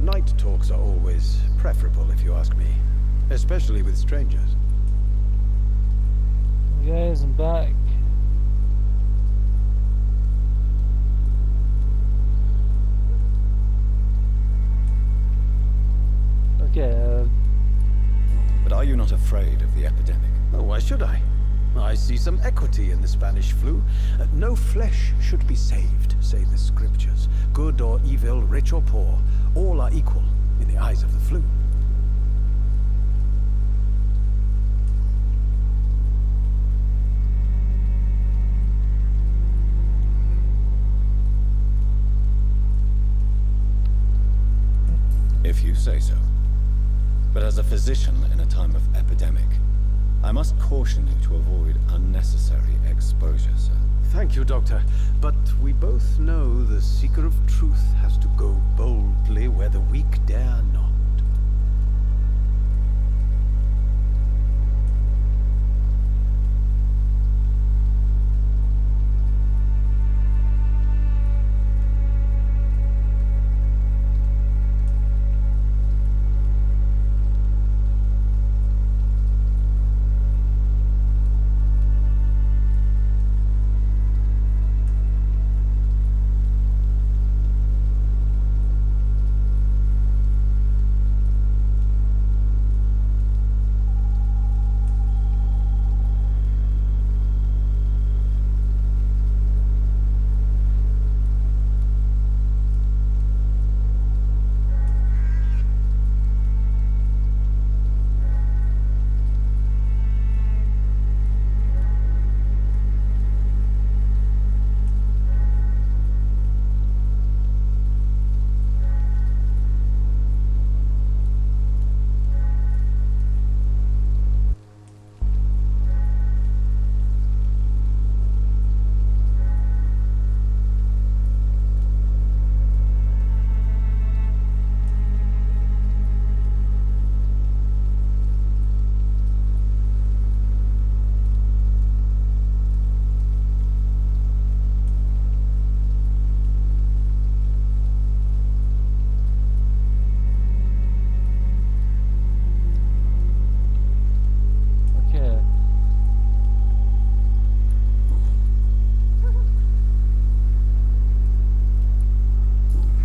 Night talks are always preferable, if you ask me. Especially with strangers. Guys, I'm back. Okay, But are you not afraid of the epidemic? Oh, why should I? I see some equity in the Spanish flu. No flesh should be saved, say the scriptures. Good or evil, rich or poor, all are equal in the eyes of the flu. If you say so. But as a physician in a time of epidemic, I must caution you to avoid unnecessary exposure, sir. Thank you, Doctor. But we both know the seeker of truth has to go boldly where the weak dare not.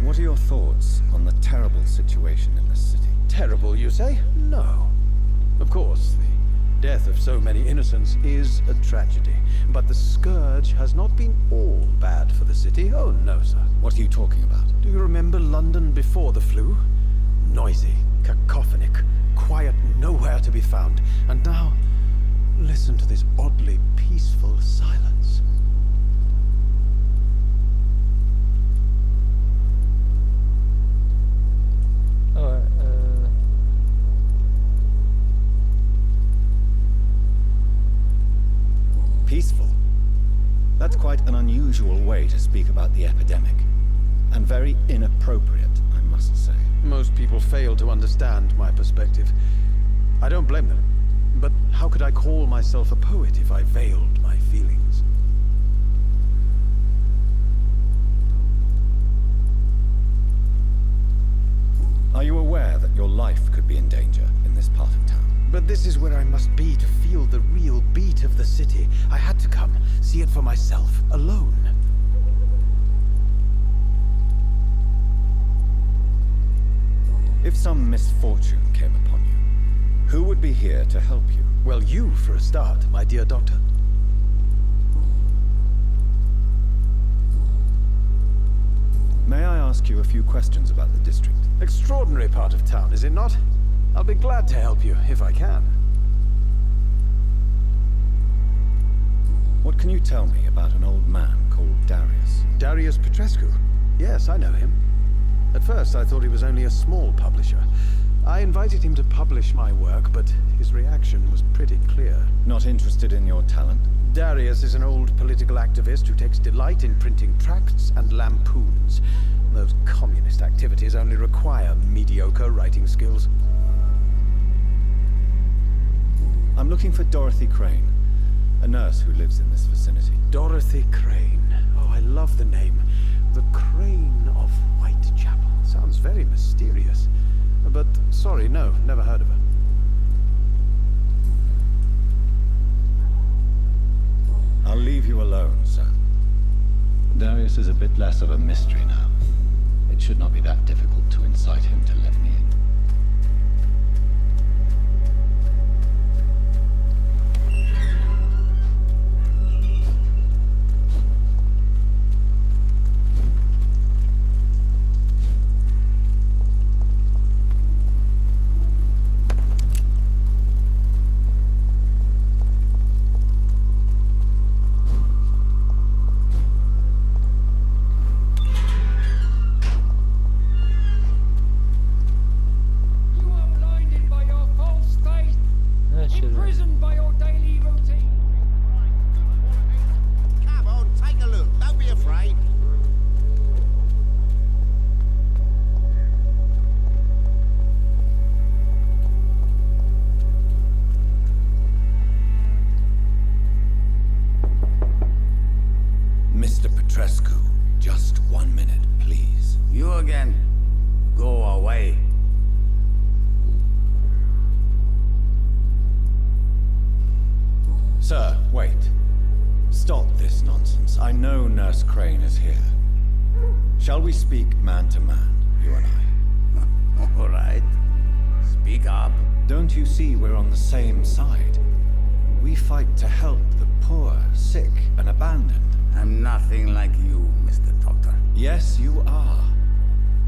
What are your thoughts on the terrible situation in this city? Terrible, you say? No. Of course, the death of so many innocents is a tragedy. But the scourge has not been all bad for the city. Oh, no, sir. What are you talking about? Do you remember London before the flu? Noisy, cacophonic, quiet nowhere to be found. And now, listen to this oddly peaceful silence. Peaceful? That's quite an unusual way to speak about the epidemic. And very inappropriate, I must say. Most people fail to understand my perspective. I don't blame them. But how could I call myself a poet if I veiled my feelings? Are you aware that your life could be in danger in this part of town? But this is where I must be to feel the real beat of the city. I had to come, see it for myself, alone. If some misfortune came upon you, who would be here to help you? Well, you for a start, my dear doctor. May I ask you a few questions about the district? Extraordinary part of town, is it not? I'll be glad to help you, if I can. What can you tell me about an old man called Darius? Darius Petrescu? Yes, I know him. At first, I thought he was only a small publisher. I invited him to publish my work, but his reaction was pretty clear. Not interested in your talent? Darius is an old political activist who takes delight in printing tracts and lampoons. Those communist activities only require mediocre writing skills. I'm looking for Dorothy Crane, a nurse who lives in this vicinity. Dorothy Crane. Oh, I love the name. The Crane of Whitechapel. Sounds sounds very mysterious. But sorry, no, never heard of her. I'll leave you alone, sir. Darius is a bit less of a mystery now. It should not be that difficult to incite him to let me in. Imprisoned by your daily routine. Come on, take a look. Don't be afraid. Mr. Petrescu, just 1 minute, please. You again. Go away. Sir, wait. Stop this nonsense. I know Nurse Crane is here. Shall we speak man to man, you and I? All right. Speak up. Don't you see we're on the same side? We fight to help the poor, sick, and abandoned. I'm nothing like you, Mr. Doctor. Yes, you are.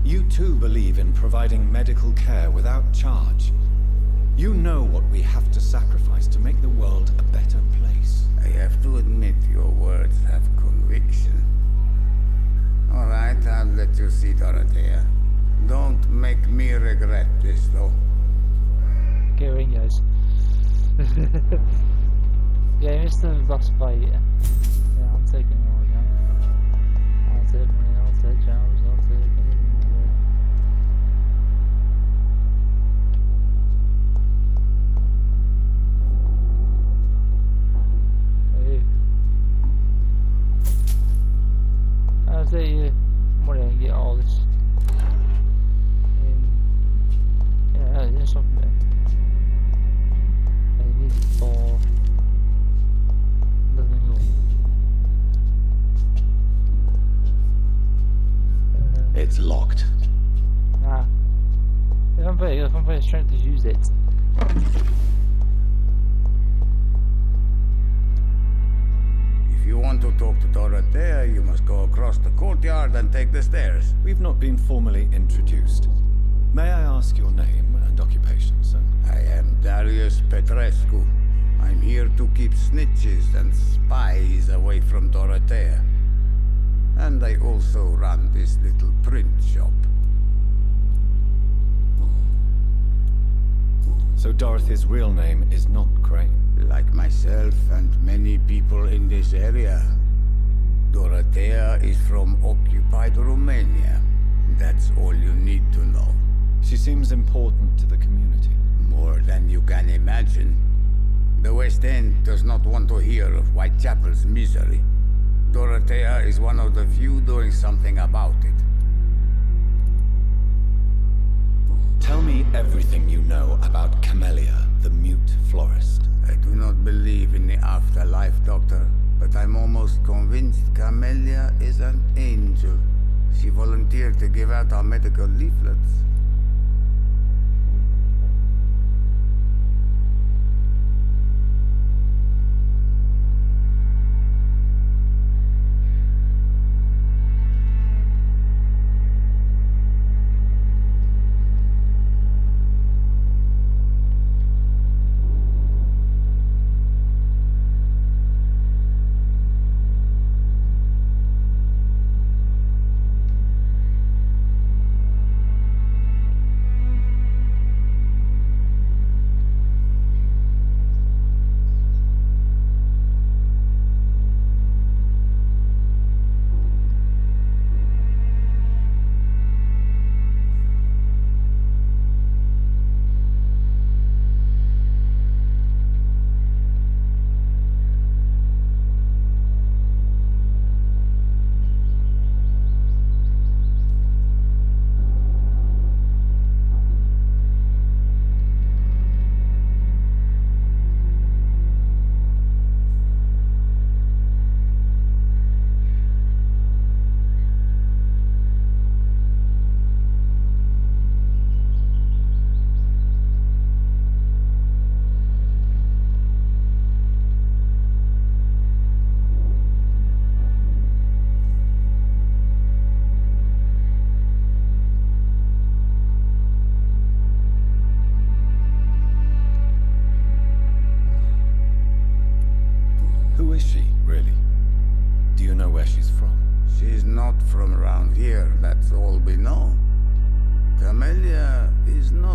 You too believe in providing medical care without charge. You know what we have to sacrifice to make the world a better place. I have to admit your words have conviction. All right, I'll let you see Dorothea. Don't make me regret this, though. Okay, ring guys. Yeah, I missed the last fight. Yeah, I'm taking it all again. I'll take money, I'll take jobs, I'll take anything. Hey. I'll take you money and get all this. Yeah, there's something there. I need it for living room. It's locked. Nah. If I'm playing strength to use it. If you want to talk to Dorothea, you must go across the courtyard and take the stairs. We've not been formally introduced. May I ask your name and occupation, sir? I am Darius Petrescu. I'm here to keep snitches and spies away from Dorothea. And I also run this little print shop. So Dorothy's real name is not Crane. Like myself and many people in this area, Dorothea is from occupied Romania. That's all you need to know. She seems important to the community. More than you can imagine. The West End does not want to hear of Whitechapel's misery. Dorothea is one of the few doing something about it. Tell me everything you know about Camellia, the mute florist. I do not believe in the afterlife, Doctor, but I'm almost convinced Camellia is an angel. She volunteered to give out our medical leaflets.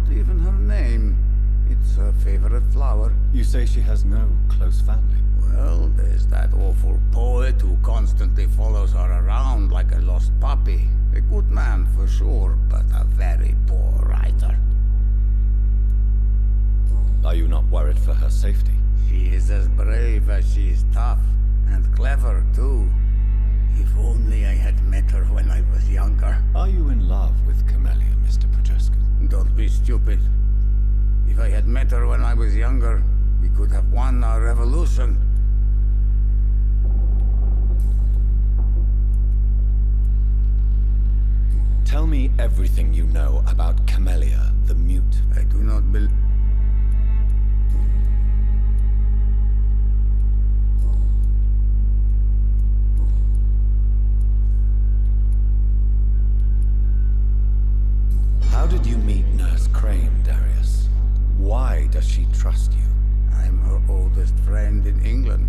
not even her name. It's her favorite flower. You say she has no close family? Well, there's that awful poet who constantly follows her around like a lost puppy. A good man for sure, but a very poor writer. Are you not worried for her safety? She is as brave as she is tough, and clever too. If only I had met her when I was younger. Are you in love with Camellia, Mr. Petrescu? Don't be stupid. If I had met her when I was younger, we could have won our revolution. Tell me everything you know about Camellia, the Mute. I do not believe... How did you meet Nurse Crane, Darius? Why does she trust you? I'm her oldest friend in England.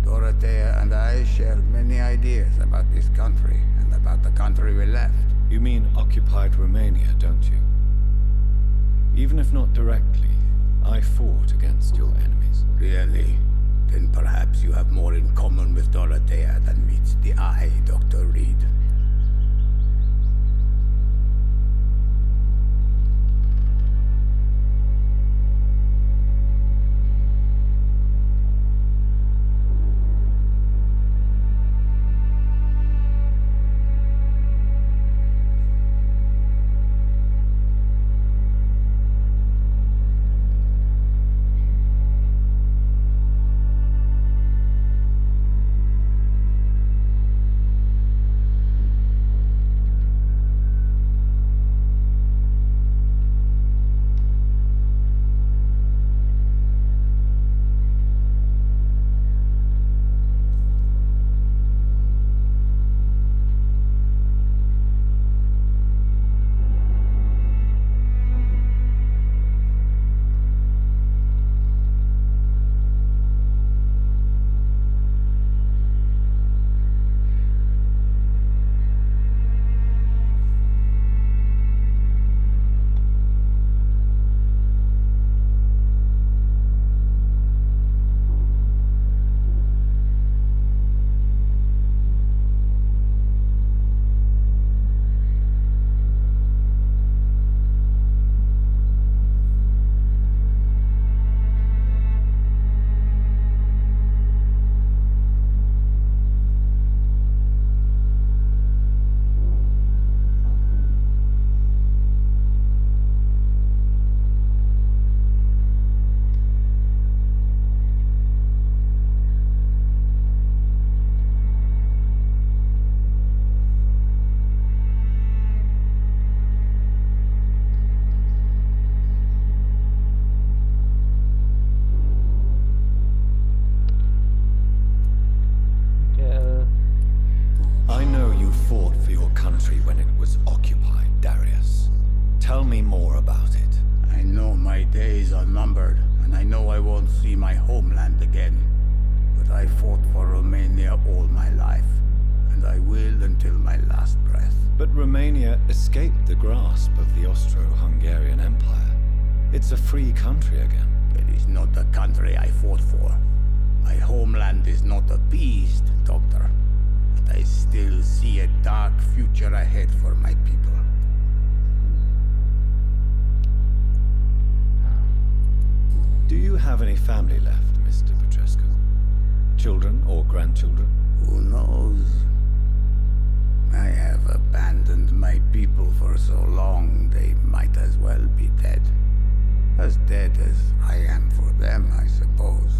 Dorothea and I share many ideas about this country and about the country we left. You mean occupied Romania, don't you? Even if not directly, I fought against your enemies. Really? Then perhaps you have more in common with Dorothea than meets the eye, Dr. Reed. See my homeland again. But I fought for Romania all my life, and I will until my last breath. But Romania escaped the grasp of the Austro-Hungarian Empire. It's a free country again. It is not the country I fought for. My homeland is not appeased, Doctor. But I still see a dark future ahead for my people. Do you have any family left, Mr. Petrescu? Children or grandchildren? Who knows? I have abandoned my people for so long, they might as well be dead. As dead as I am for them, I suppose.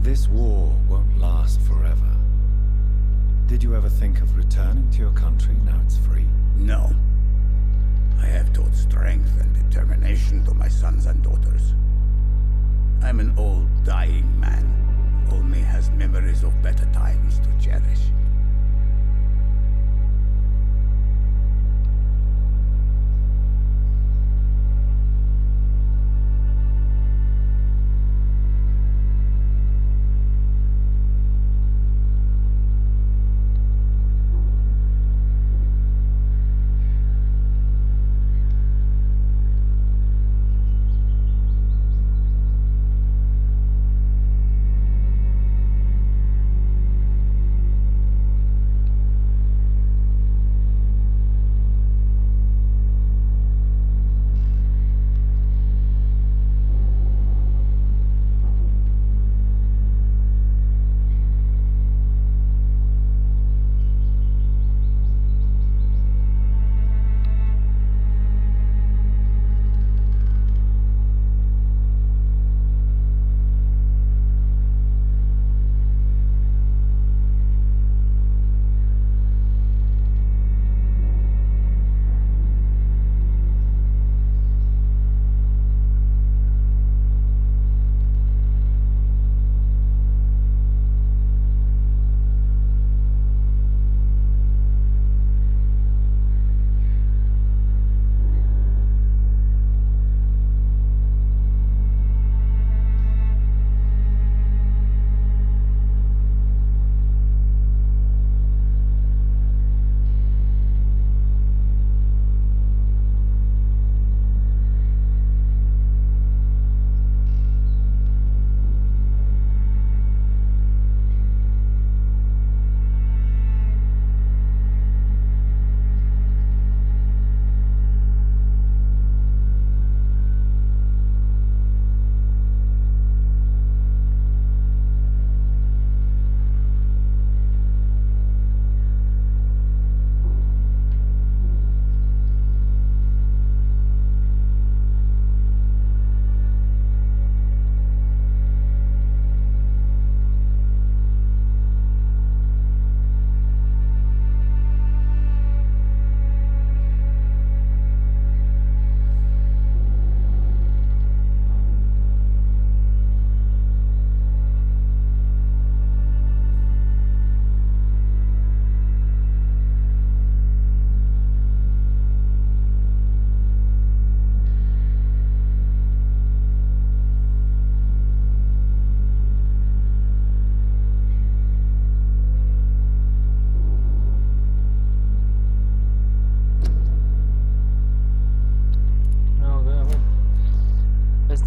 This war won't last forever. Did you ever think of returning to your country now it's free? No. I have taught strength and determination to my sons and daughters. I'm an old, dying man who only has memories of better times to cherish.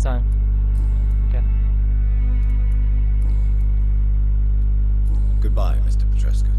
Time. Okay. Goodbye, Mr. Petrescu.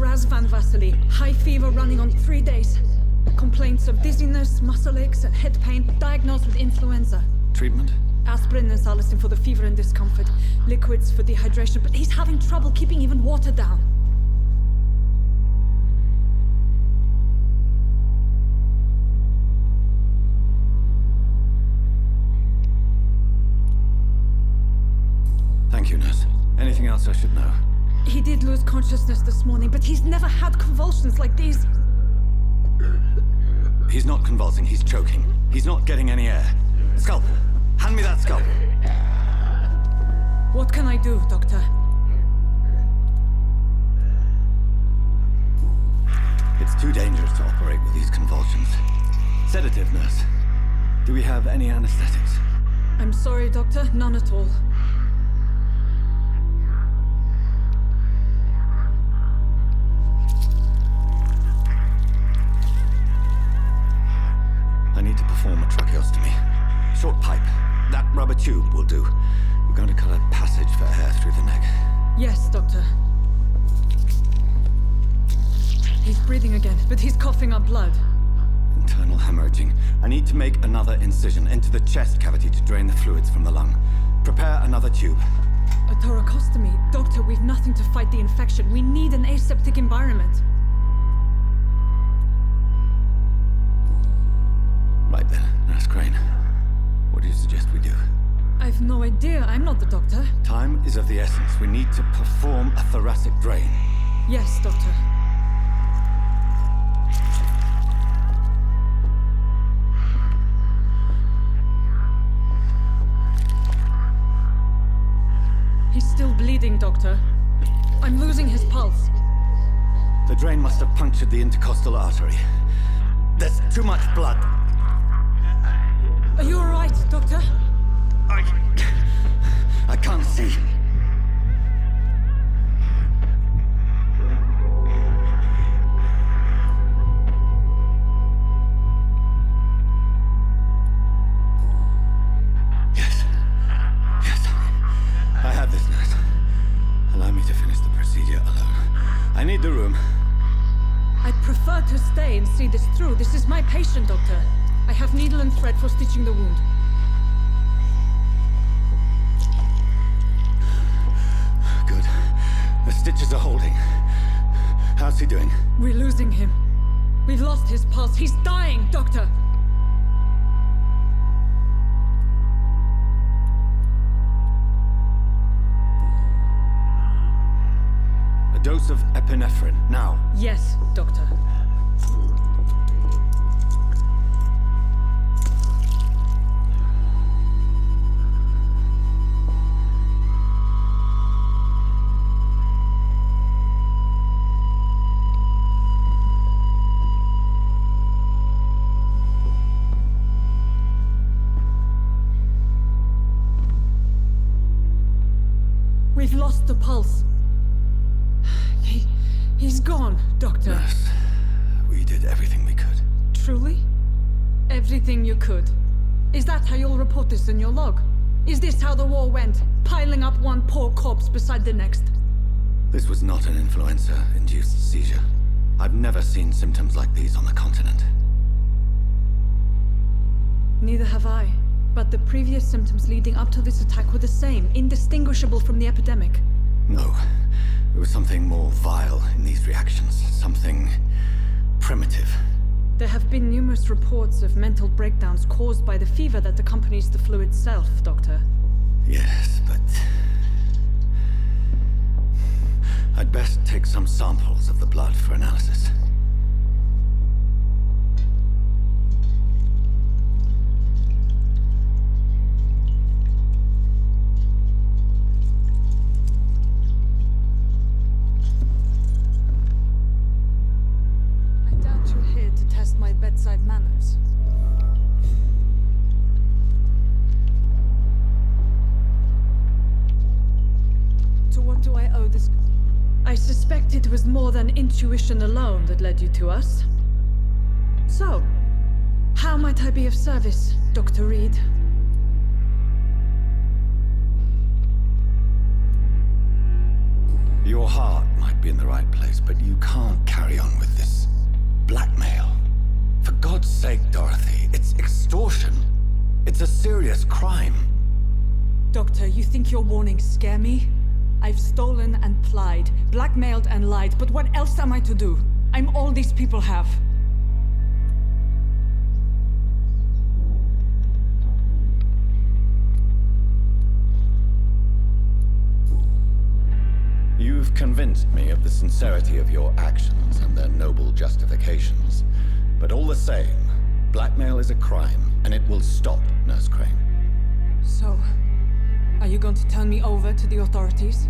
Razvan Vasily. High fever running on 3 days. Complaints of dizziness, muscle aches, and head pain. Diagnosed with influenza. Treatment? Aspirin and salicin for the fever and discomfort. Liquids for dehydration, but he's having trouble keeping even water down. Thank you, nurse. Anything else I should know? He did lose consciousness this morning, but he's never had convulsions like these. He's not convulsing, he's choking. He's not getting any air. Scalpel! Hand me that scalpel! What can I do, Doctor? It's too dangerous to operate with these convulsions. Sedative, nurse. Do we have any anesthetics? I'm sorry, Doctor. None at all. I need to perform a tracheostomy. Short pipe. That rubber tube will do. We're going to cut a passage for air through the neck. Yes, Doctor. He's breathing again, but he's coughing up blood. Internal hemorrhaging. I need to make another incision into the chest cavity to drain the fluids from the lung. Prepare another tube. A thoracostomy? Doctor, we've nothing to fight the infection. We need an aseptic environment. Right then, Nurse Crane. What do you suggest we do? I've no idea. I'm not the doctor. Time is of the essence. We need to perform a thoracic drain. Yes, Doctor. He's still bleeding, Doctor. I'm losing his pulse. The drain must have punctured the intercostal artery. There's too much blood. Are you all right, Doctor? I can't see. Yes. Yes. I have this, nurse. Allow me to finish the procedure alone. I need the room. I'd prefer to stay and see this through. This is my patient, Doctor. I have needle and thread for stitching the wound. Good. The stitches are holding. How's he doing? We're losing him. We've lost his pulse. He's dying, Doctor! A dose of epinephrine, now. Yes, Doctor. We've lost the pulse. He's gone, Doctor. Nurse, we did everything we could. Truly? Everything you could. Is that how you'll report this in your log? Is this how the war went? Piling up one poor corpse beside the next? This was not an influenza-induced seizure. I've never seen symptoms like these on the continent. Neither have I. But the previous symptoms leading up to this attack were the same, indistinguishable from the epidemic. No. There was something more vile in these reactions. Something primitive. There have been numerous reports of mental breakdowns caused by the fever that accompanies the flu itself, Doctor. Yes, but... I'd best take some samples of the blood for analysis. My bedside manners. To what do I owe this? I suspect it was more than intuition alone that led you to us. So, how might I be of service, Dr. Reed? Your heart might be in the right place, but you can't carry on with this blackmail. For God's sake, Dorothy, it's extortion. It's a serious crime. Doctor, you think your warnings scare me? I've stolen and plied, blackmailed and lied, but what else am I to do? I'm all these people have. You've convinced me of the sincerity of your actions and their noble justifications. But all the same, blackmail is a crime, and it will stop, Nurse Crane. So, are you going to turn me over to the authorities?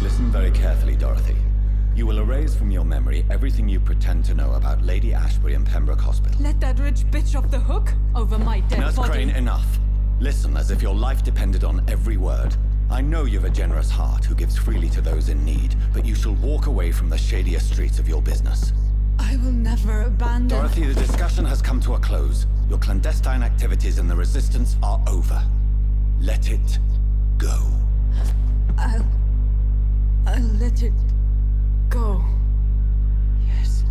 Listen very carefully, Dorothy. You will erase from your memory everything you pretend to know about Lady Ashbury and Pembroke Hospital. Let that rich bitch off the hook over my dead Nurse body. Crane, enough. Listen as if your life depended on every word. I know you've a generous heart who gives freely to those in need, but you shall walk away from the shadier streets of your business. I will never abandon... Dorothy, the discussion has come to a close. Your clandestine activities in the Resistance are over. Let it go. I'll let it go. Yes.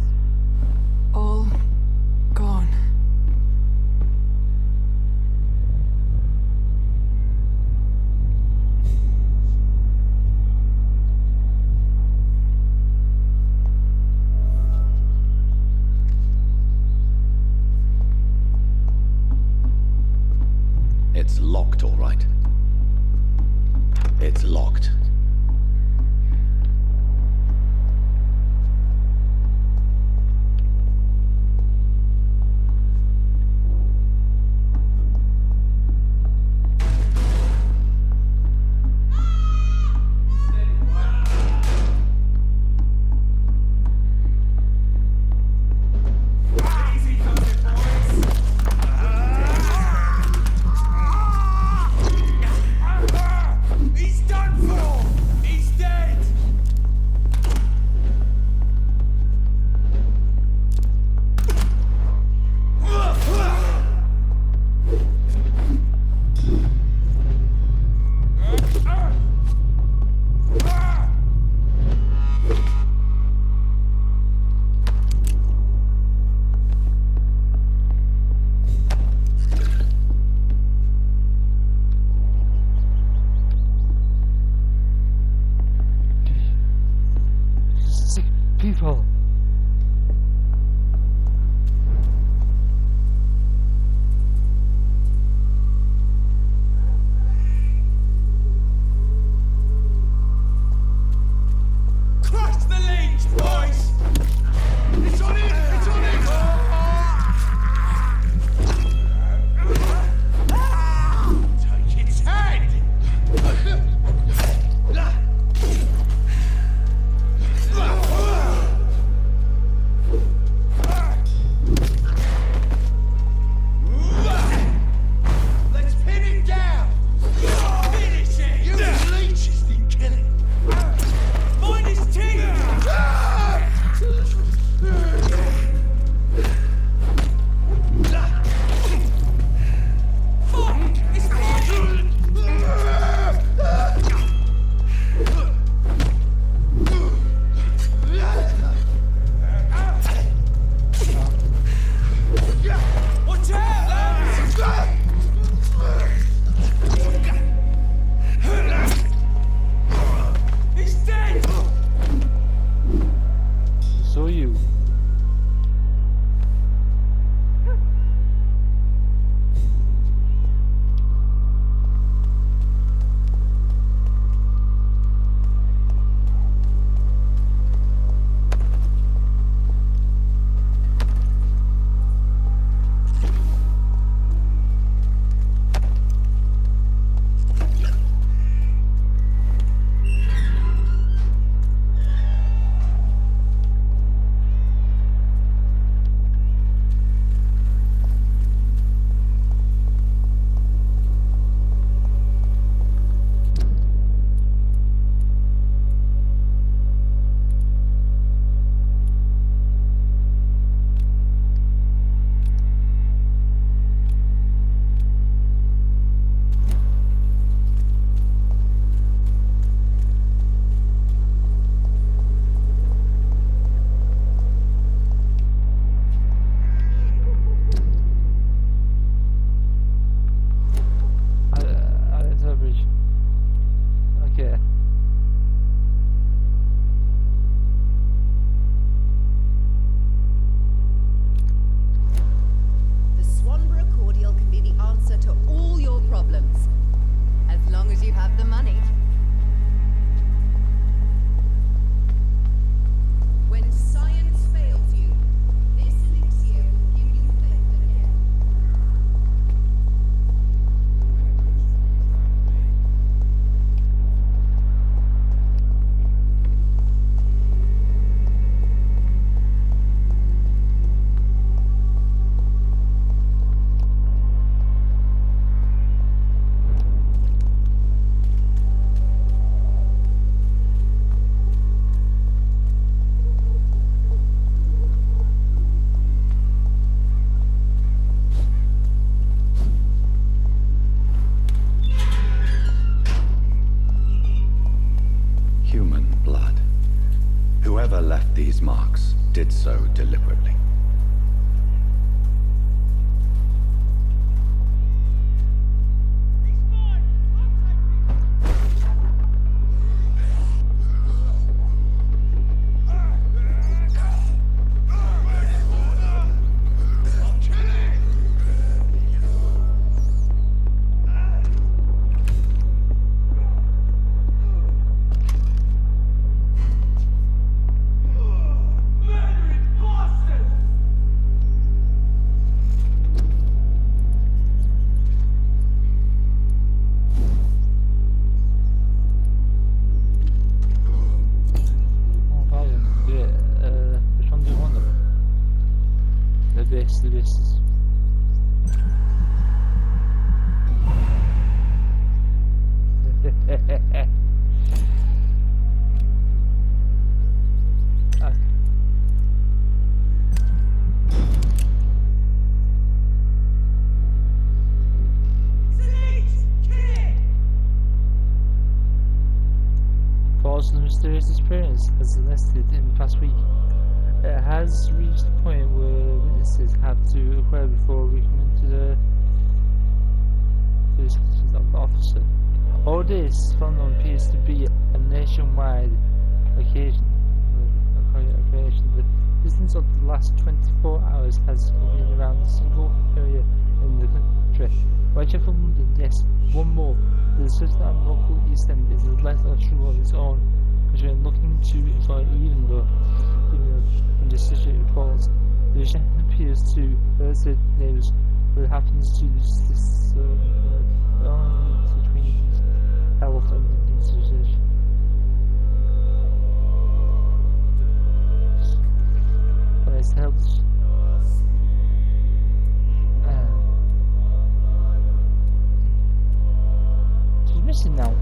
All gone. It's locked, all right. It's locked. People. Crush the leech, boys! It's on him! It's on him! Take its head! Whoever left these marks did so deliberately. The best is Falls of the mysterious experience has enlisted in the past week. It has reached the point where witnesses have to inquire before we come into the officer. All this phenomenon appears to be a nationwide occasion. The distance of the last 24 hours has been around a single area in the country. Watching from London, yes, one more. The system and local East End is a less true of its own, because we are looking to employ even though in the city reports. The vision appears to alert neighbours what happens to this between health and disease. But it's health. She's missing now.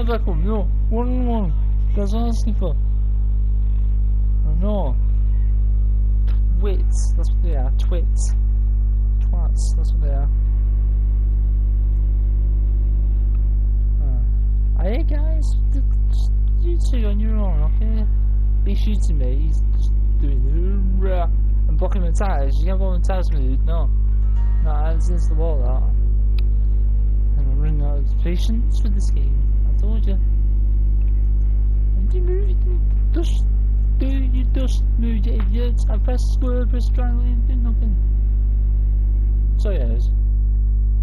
Back home. No, one. That's what I'm asking for. No. Twits. That's what they are. Twits. Twats. That's what they are. Hey guys, you two on your own, okay? He's shooting me. He's just doing and blocking the tires. You can't block the tires mood. No, that's against the wall. That. And I'm running out of patience with this game. I told you. And you move, you just move, you idiots. I press square, press triangle, and do nothing. So yes,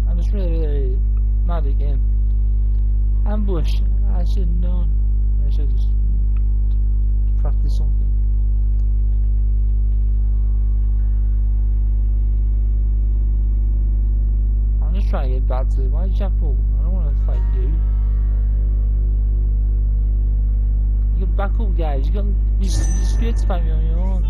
I'm just really mad again. Ambush. I should have known. I should have just crafted something. trying to get back to. Why did you have to? I don't want to fight you. You got back up, guys. You're scared to fight me on your own.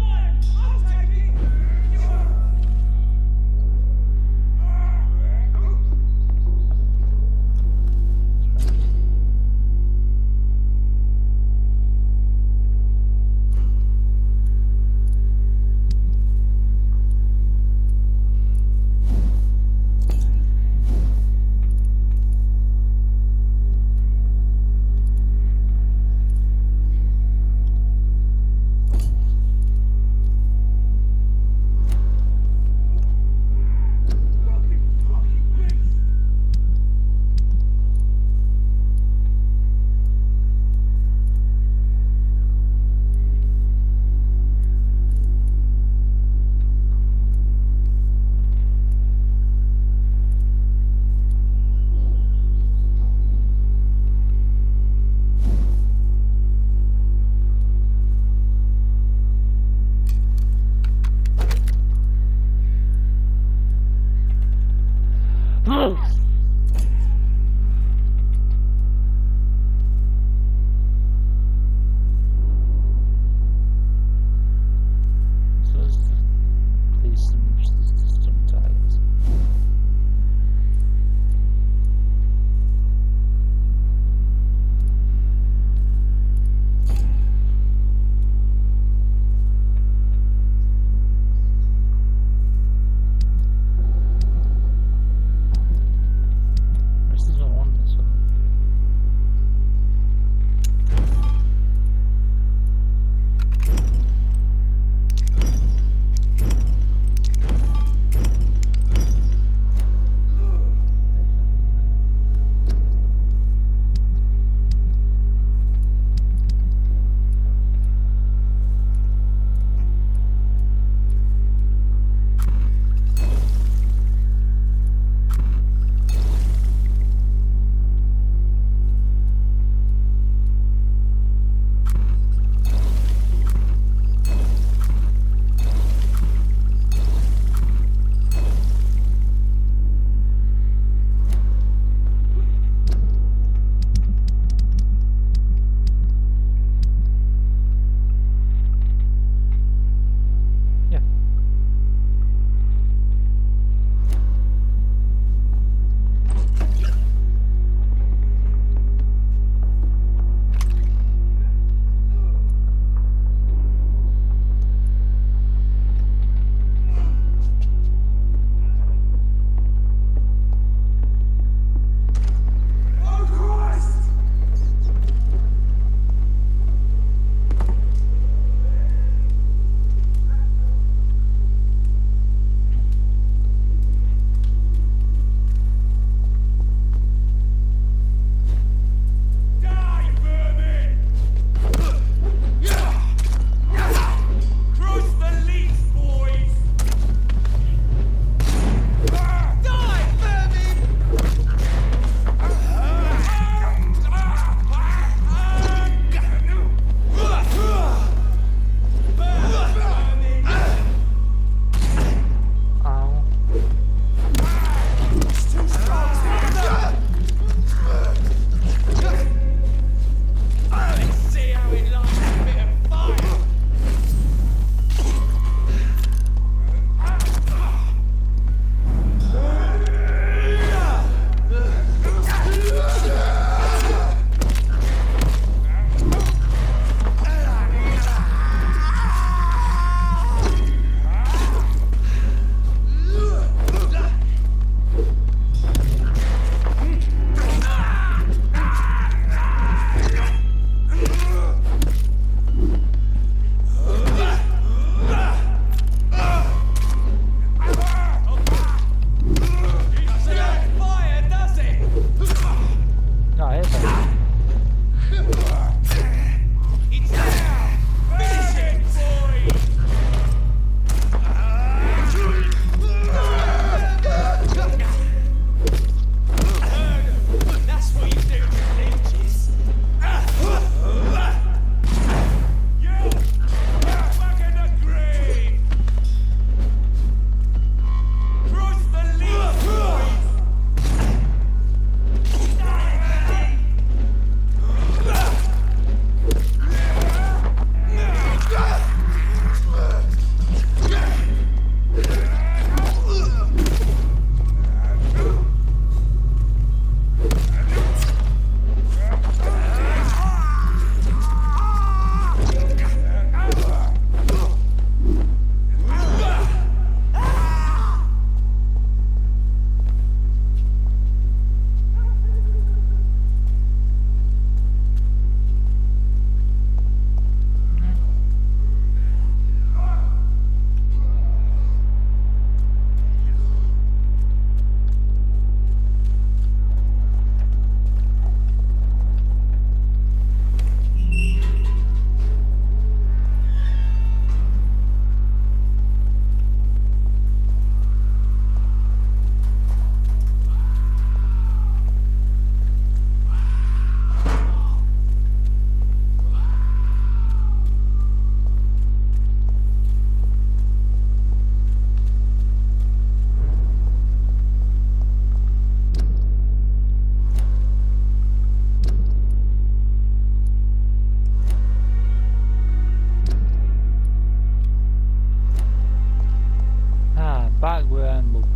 back where I'm looking.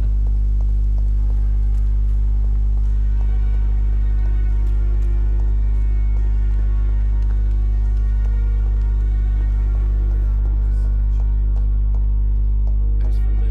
As for me,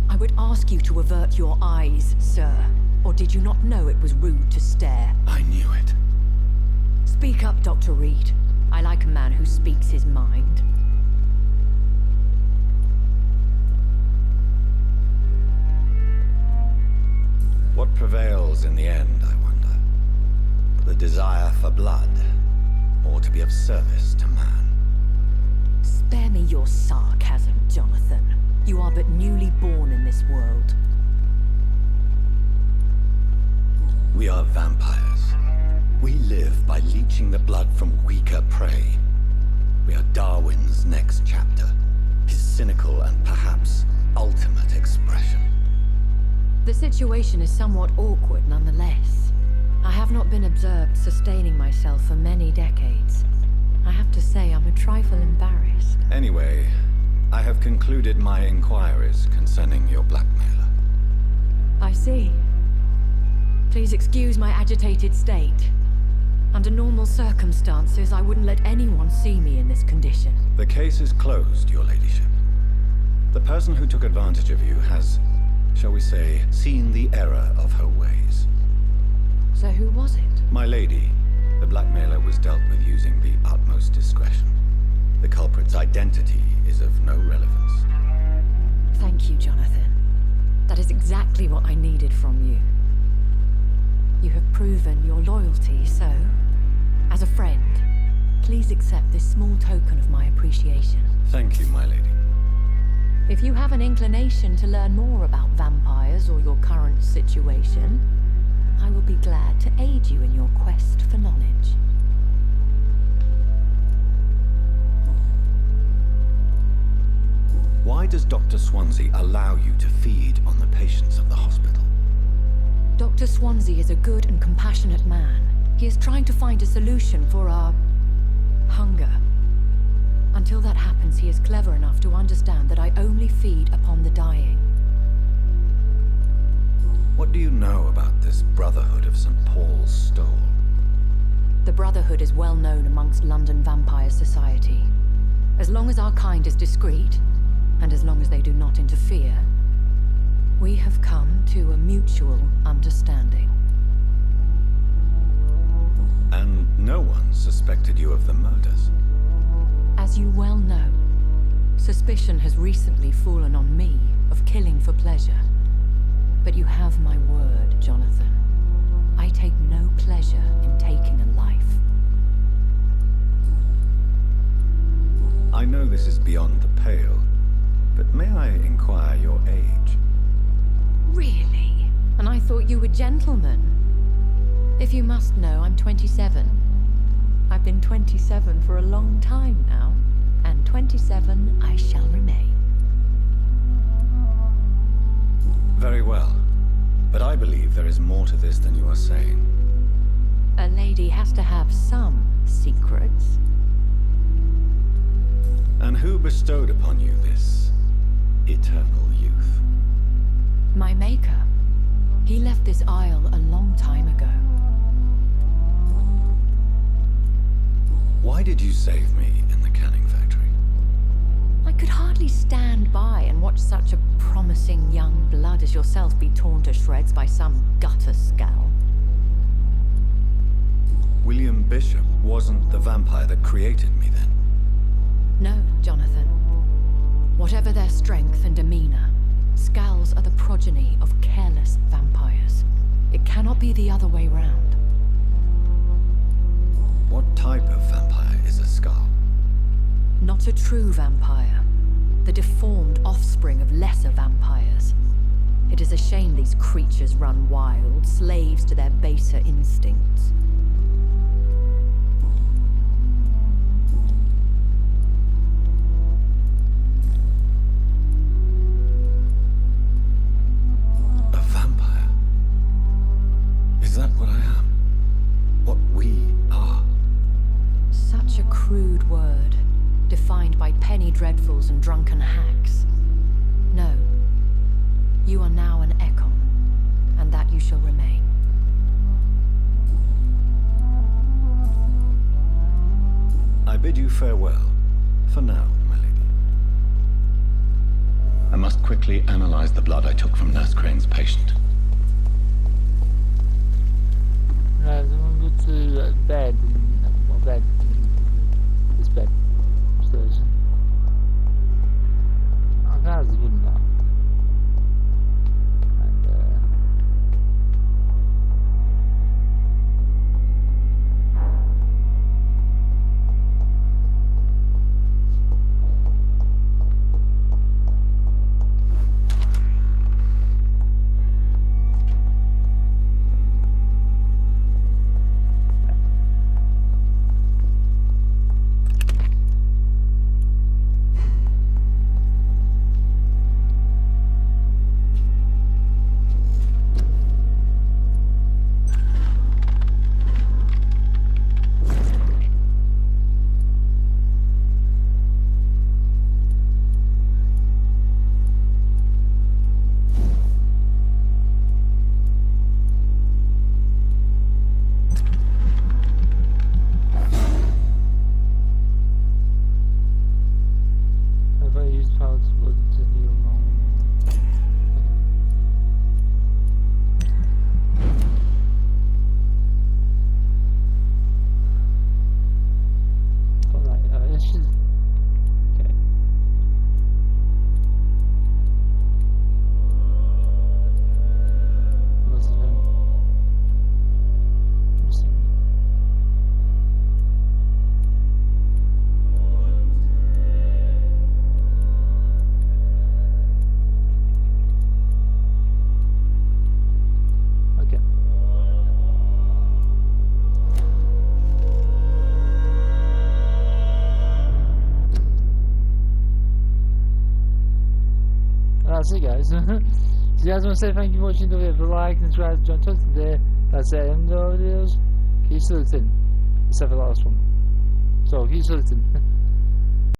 I would ask you to avert your eyes, sir. Or did you not know it was rude to stare? I knew it. Speak up, Dr. Reed. I like a man who speaks his mind. What prevails in the end, I wonder? The desire for blood, or to be of service to man? Spare me your sarcasm, Jonathan. You are but newly born in this world. We are vampires. We live by leeching the blood from weaker prey. We are Darwin's next chapter, his cynical and perhaps ultimate expression. The situation is somewhat awkward nonetheless. I have not been observed sustaining myself for many decades. I have to say I'm a trifle embarrassed. Anyway, I have concluded my inquiries concerning your blackmailer. I see. Please excuse my agitated state. Under normal circumstances, I wouldn't let anyone see me in this condition. The case is closed, your ladyship. The person who took advantage of you has, shall we say, seen the error of her ways. So who was it? My lady, the blackmailer was dealt with using the utmost discretion. The culprit's identity is of no relevance. Thank you, Jonathan. That is exactly what I needed from you. You have proven your loyalty, so, as a friend, please accept this small token of my appreciation. Thank you, my lady. If you have an inclination to learn more about vampires or your current situation, I will be glad to aid you in your quest for knowledge. Why does Dr. Swansea allow you to feed on the patients of the hospital? Dr. Swansea is a good and compassionate man. He is trying to find a solution for our hunger. Until that happens, he is clever enough to understand that I only feed upon the dying. What do you know about this Brotherhood of St. Paul's Stole? The Brotherhood is well known amongst London Vampire Society. As long as our kind is discreet, and as long as they do not interfere, we have come to a mutual understanding. And no one suspected you of the murders? As you well know, suspicion has recently fallen on me of killing for pleasure. But you have my word, Jonathan. I take no pleasure in taking a life. I know this is beyond the pale, but may I inquire your age? Really? And I thought you were gentlemen. If you must know, I'm 27. I've been 27 for a long time now, and 27 I shall remain. Very well, but I believe there is more to this than you are saying. A lady has to have some secrets. And who bestowed upon you this eternal youth? My maker. He left this isle a long time ago. Why did you save me in the canning factory? I could hardly stand by and watch such a promising young blood as yourself be torn to shreds by some gutter scowl. William Bishop was wasn't the vampire that created me then? No, Jonathan. Whatever their strength and demeanor, Skulls are the progeny of careless vampires. It cannot be the other way round. What type of vampire is a Skull? Not a true vampire. The deformed offspring of lesser vampires. It is a shame these creatures run wild, slaves to their baser instincts. A vampire? Is that what I am? What we are? Such a crude word, defined by penny dreadfuls and drunken hacks. No. You are now an Ekon, and that you shall remain. I bid you farewell. For now, my lady. I must quickly analyze the blood I took from Nurse Crane's patient. Right, I'm going to go to bed. Well, bed. This bed. Upstairs. I can't see good enough. That's it, guys. So you guys want to say thank you for watching the video, like and subscribe to John Johnson today. That's it, end of the videos. Keep saluting. Except for the last one. So keep saluting.